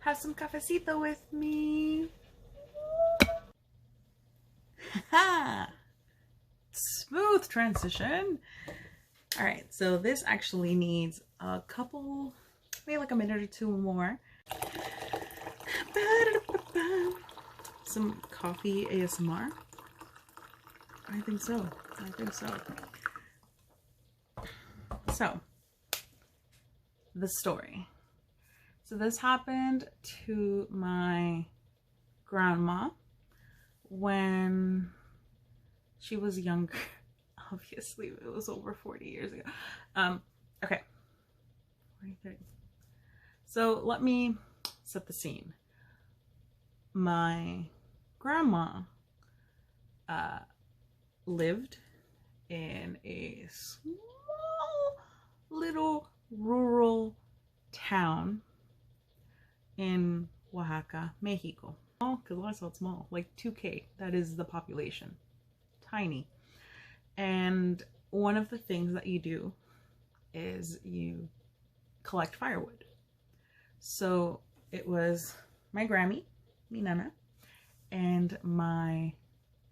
have some cafecito with me. Smooth transition. All right, so this actually needs a couple, maybe like a minute or two more. Some coffee ASMR. I think so. I think so. So, the story. So this happened to my grandma when she was younger. Obviously, it was over 40 years ago. Okay. 40, 30. So let me set the scene. My grandma lived in a small little rural town in Oaxaca, Mexico. Oh, because why so small? Like 2K. That is the population. Tiny. And one of the things that you do is you collect firewood. So it was my Grammy, mi nana, and my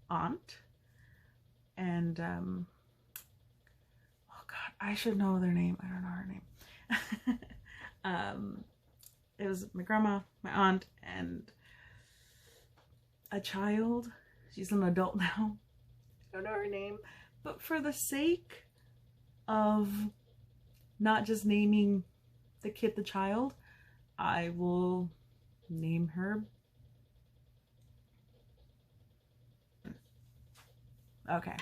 aunt, and oh God, I should know their name. I don't know her name. It was my grandma, my aunt, and a child. She's an adult now. I don't know her name, but for the sake of not just naming the kid the child, I will name her. Okay.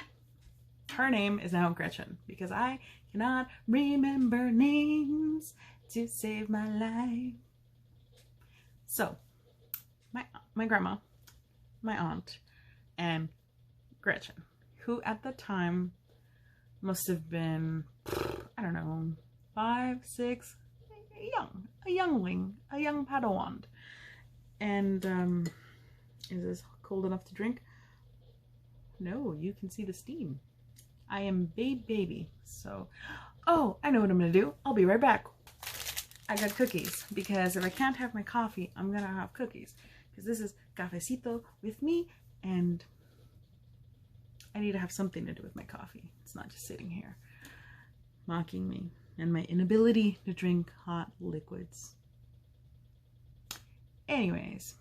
Her name is now Gretchen because I cannot remember names to save my life. So, my grandma, my aunt, and Gretchen, who at the time must have been, I don't know, 5, 6, a youngling, a young Padawan. And is this cold enough to drink? No, you can see the steam. I am baby, so, oh, I know what I'm gonna do. I'll be right back. I got cookies, because if I can't have my coffee, I'm gonna have cookies, because this is cafecito with me, and I need to have something to do with my coffee. It's not just sitting here mocking me and my inability to drink hot liquids. Anyways,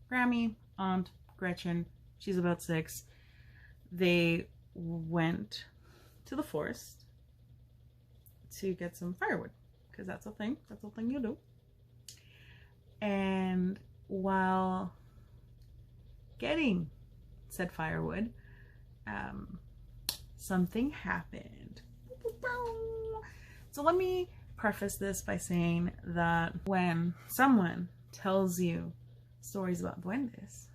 Grammy, Aunt, Gretchen, she's about 6. They went to the forest to get some firewood, because that's a thing you do. And while getting said firewood, something happened. So let me preface this by saying that when someone tells you stories about duendes,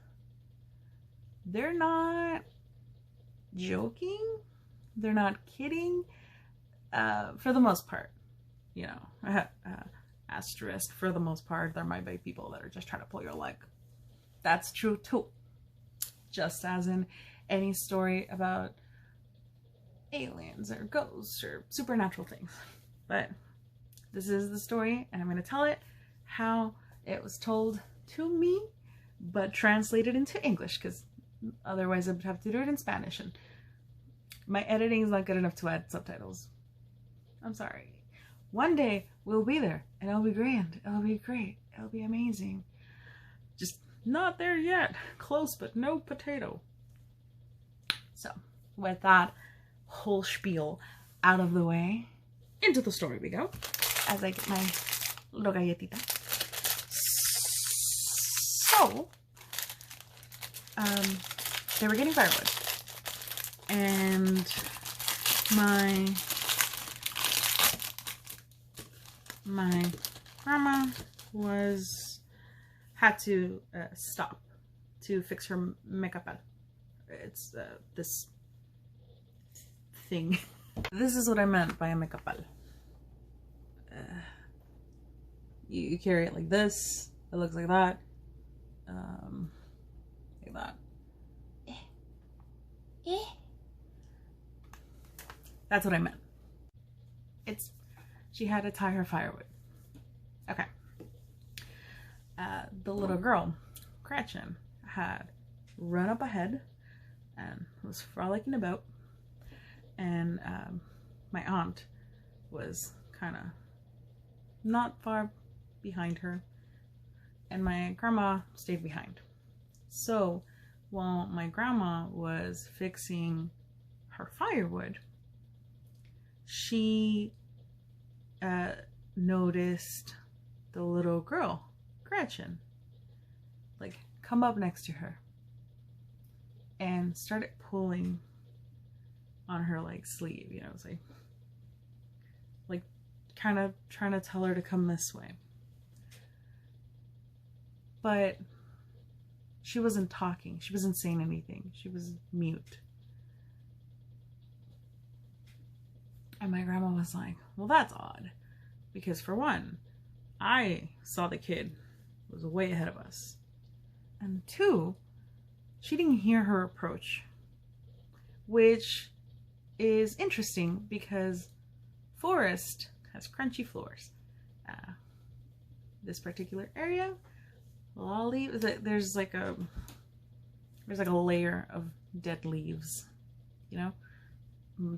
they're not joking, they're not kidding, for the most part, you know. Asterisk, for the most part, there might be people that are just trying to pull your leg. That's true too. Just as in any story about aliens or ghosts or supernatural things. But this is the story, and I'm going to tell it how it was told to me, but translated into English, because otherwise I would have to do it in Spanish, and my editing is not good enough to add subtitles. I'm sorry. One day we'll be there, and it'll be grand. It'll be great. It'll be amazing. Just not there yet. Close, but no potato. So, with that whole spiel out of the way, into the story we go, as I get my little galletita. So, they were getting firewood, and my grandma had to stop to fix her makeup. It's this thing. This is what I meant by a makeup. You carry it like this. It looks like that. Like that. That's what I meant. She had to tie her firewood. Okay. the little girl, Gretchen, had run up ahead and was frolicking about, and my aunt was kind of not far behind her, and my grandma stayed behind. So while my grandma was fixing her firewood, she noticed the little girl, Gretchen, like come up next to her and started pulling on her like sleeve, you know, it's like kind of trying to tell her to come this way. But she wasn't talking. She wasn't saying anything. She was mute. And my grandma was like, well, that's odd. Because for one, I saw the kid was way ahead of us. And two, she didn't hear her approach. Which is interesting because forest has crunchy floors. This particular area, a lot of leaves, there's like a layer of dead leaves, you know,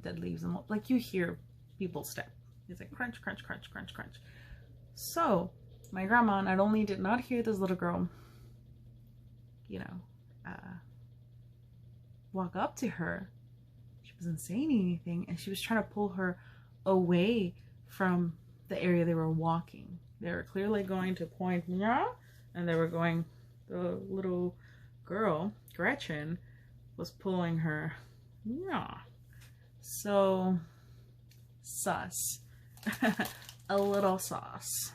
dead leaves, and like you hear people step. It's like crunch, crunch, crunch, crunch, crunch. So my grandma not only did not hear this little girl, you know, walk up to her, she wasn't saying anything, and she was trying to pull her away from the area they were walking. They were clearly going to point, yeah, and they were going, the little girl, Gretchen, was pulling her, yeah. So, sus. A little sauce.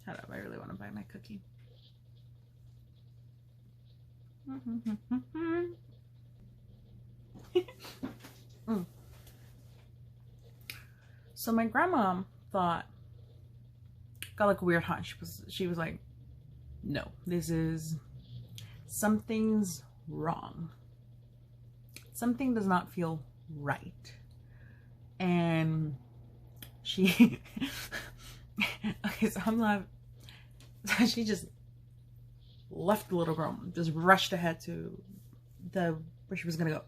Shut up, I really want to buy my cookie. So my grandma got like a weird hunch. She was like, no, something's wrong. Something does not feel right. And she, okay, so I'm like, so she just left the little girl, just rushed ahead to where she was gonna go.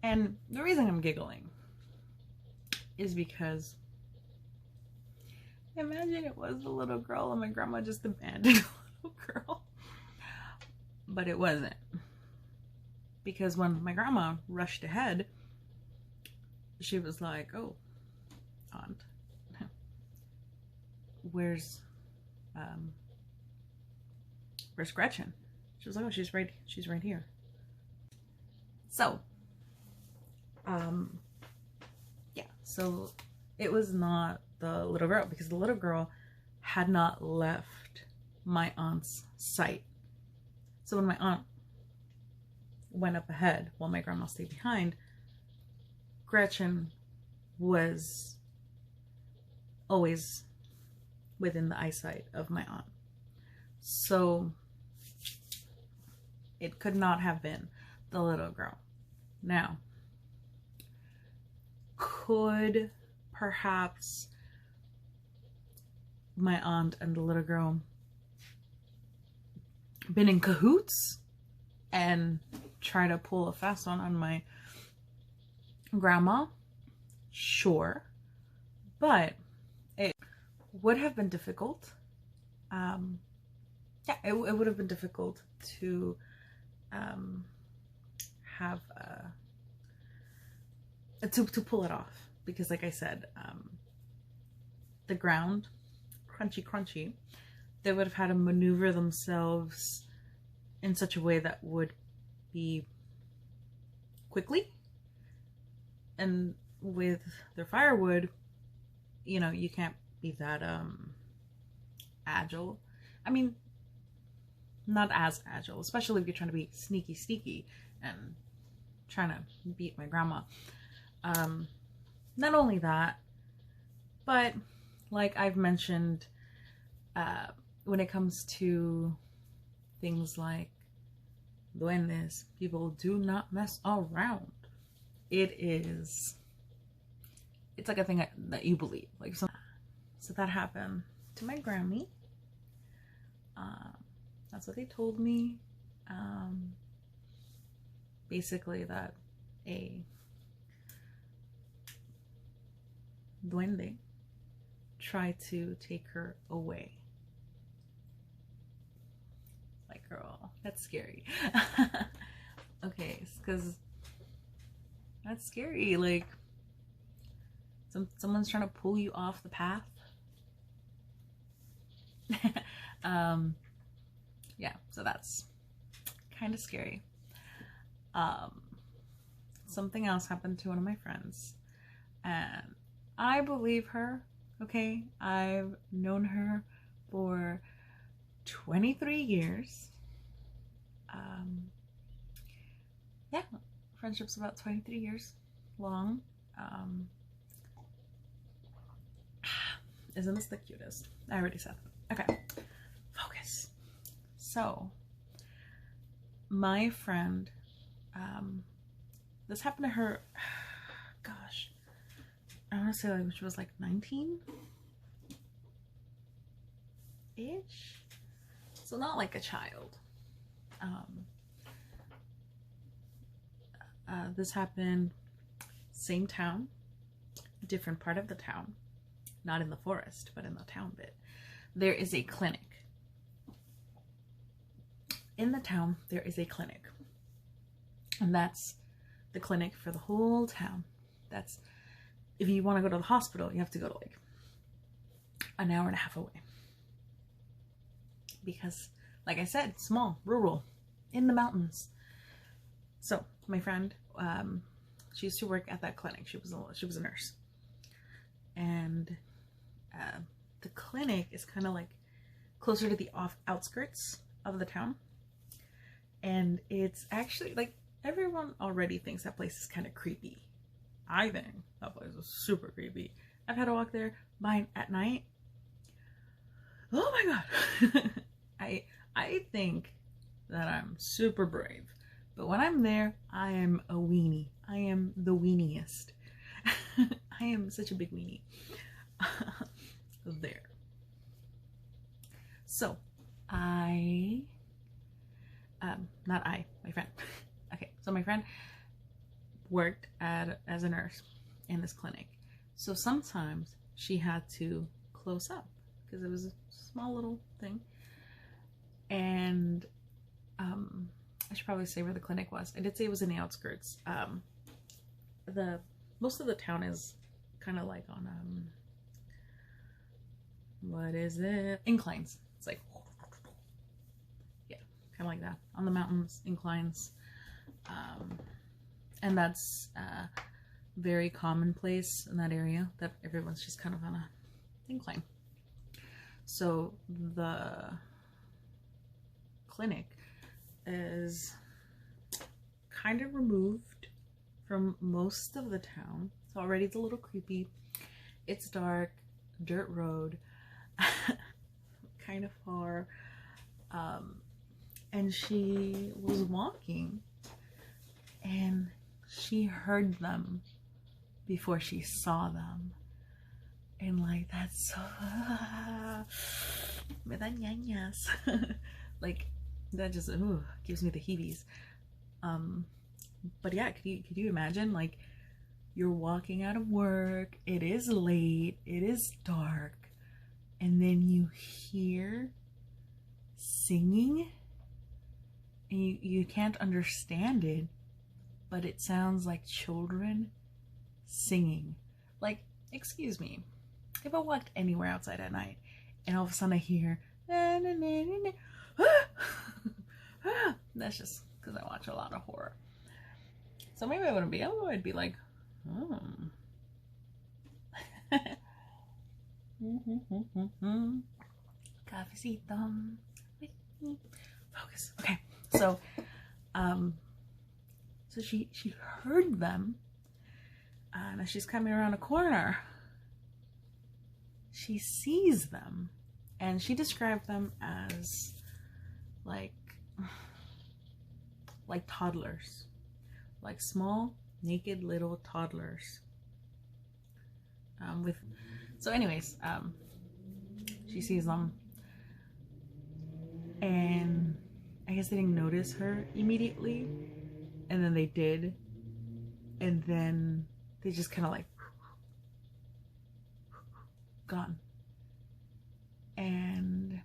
And the reason I'm giggling is because imagine it was the little girl and my grandma just abandoned the little girl. But it wasn't. Because when my grandma rushed ahead, she was like, oh, aunt, where's Gretchen? She was like, oh, she's right here. So, yeah, so it was not the little girl, because the little girl had not left my aunt's sight. So when my aunt went up ahead while my grandma stayed behind, Gretchen was always within the eyesight of my aunt. So it could not have been the little girl. Now, could perhaps my aunt and the little girl been in cahoots and try to pull a fast one on my grandma? Sure, but it would have been difficult. Yeah, it would have been difficult to have to pull it off, because like I said, the ground, crunchy, they would have had to maneuver themselves in such a way that would be quickly, and with their firewood, you know, you can't be that agile. I mean, not as agile, especially if you're trying to be sneaky and trying to beat my grandma. Not only that, but like I've mentioned, when it comes to things like duendes, people do not mess around. It's like a thing that you believe. Like, so that happened to my Grammy. That's what they told me. Basically that a duende tried to take her away. Like, girl, that's scary. Okay, because that's scary. Like, someone's trying to pull you off the path. Yeah, so that's kind of scary. Something else happened to one of my friends, and I believe her. Okay, I've known her for 23 years. Yeah, friendship's about 23 years long. Isn't this the cutest? I already said that. Okay, focus. So, my friend, this happened to her, gosh, I want to say like when she was like 19-ish. So not like a child. This happened, same town, different part of the town, not in the forest, but in the town bit. There is a clinic. In the town, there is a clinic. And that's the clinic for the whole town. That's, if you want to go to the hospital, you have to go to like an hour and a half away. Because, like I said, small, rural, in the mountains. So, my friend, she used to work at that clinic. She was a nurse. And the clinic is kind of like closer to the outskirts of the town. And it's actually like, everyone already thinks that place is kind of creepy. I think that place is super creepy. I've had to walk there at night. Oh my god. I think that I'm super brave. But when I'm there, I am a weenie. I am the weeniest. I am such a big weenie. There. So, my friend. Okay, so my friend worked as a nurse in this clinic. So sometimes she had to close up because it was a small little thing. And I should probably say where the clinic was. I did say it was in the outskirts. Most of the town is kind of like on what is it? Inclines. It's like, yeah, kind of like that on the mountains, inclines. And that's very commonplace in that area, that everyone's just kind of on a incline. So the clinic is kind of removed from most of the town. So already it's a little creepy. It's dark, dirt road, kind of far. And she was walking and she heard them before she saw them. And like, that's so me da ñañas. Like, that just gives me the heebies. But yeah, could you imagine, like, you're walking out of work, it is late, it is dark, and then you hear singing, and you can't understand it, but it sounds like children singing. Like, excuse me, if I walked anywhere outside at night and all of a sudden I hear that's just because I watch a lot of horror. So maybe I wouldn't be able. I'd be like, oh. Cafecito. Focus. Okay. So, so she heard them, and as she's coming around a corner, she sees them, and she described them as like toddlers, like small, naked little toddlers. So anyways, she sees them, and I guess they didn't notice her immediately, and then they did, and then they just kind of like gone. And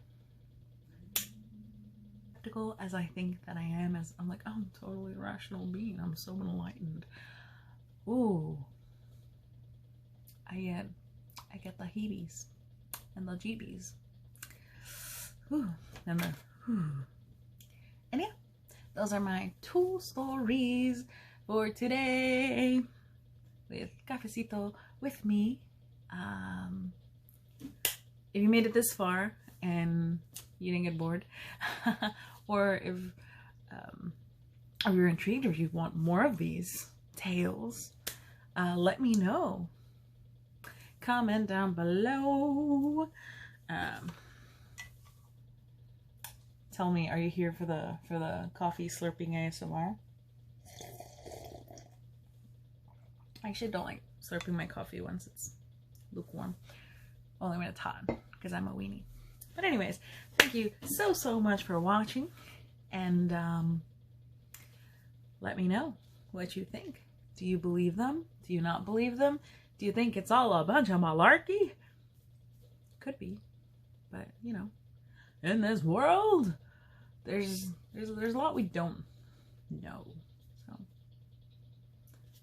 skeptical as I think that I am, as I'm like, oh, I'm totally a rational being, I'm so enlightened. Ooh, I get the heebies and the jeebies. Ooh, and the and yeah, those are my 2 stories for today with Cafecito with me. If you made it this far and you didn't get bored, or if you're intrigued, or if you want more of these tales, let me know. Comment down below. Tell me, are you here for the coffee slurping ASMR? I actually don't like slurping my coffee once it's lukewarm. Only when it's hot, because I'm a weenie. But anyways, thank you so much for watching, and let me know what you think. Do you believe them? Do you not believe them? Do you think it's all a bunch of malarkey? Could be, but you know, in this world, there's a lot we don't know. So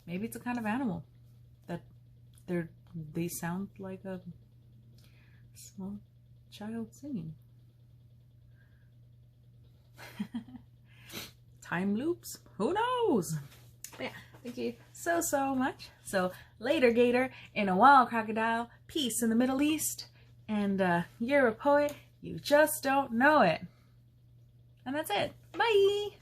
maybe it's a kind of animal that they sound like a small child singing. Time loops? Who knows? But yeah, thank you so much. So later, gator, in a wild crocodile, peace in the Middle East, and you're a poet, you just don't know it. And that's it. Bye!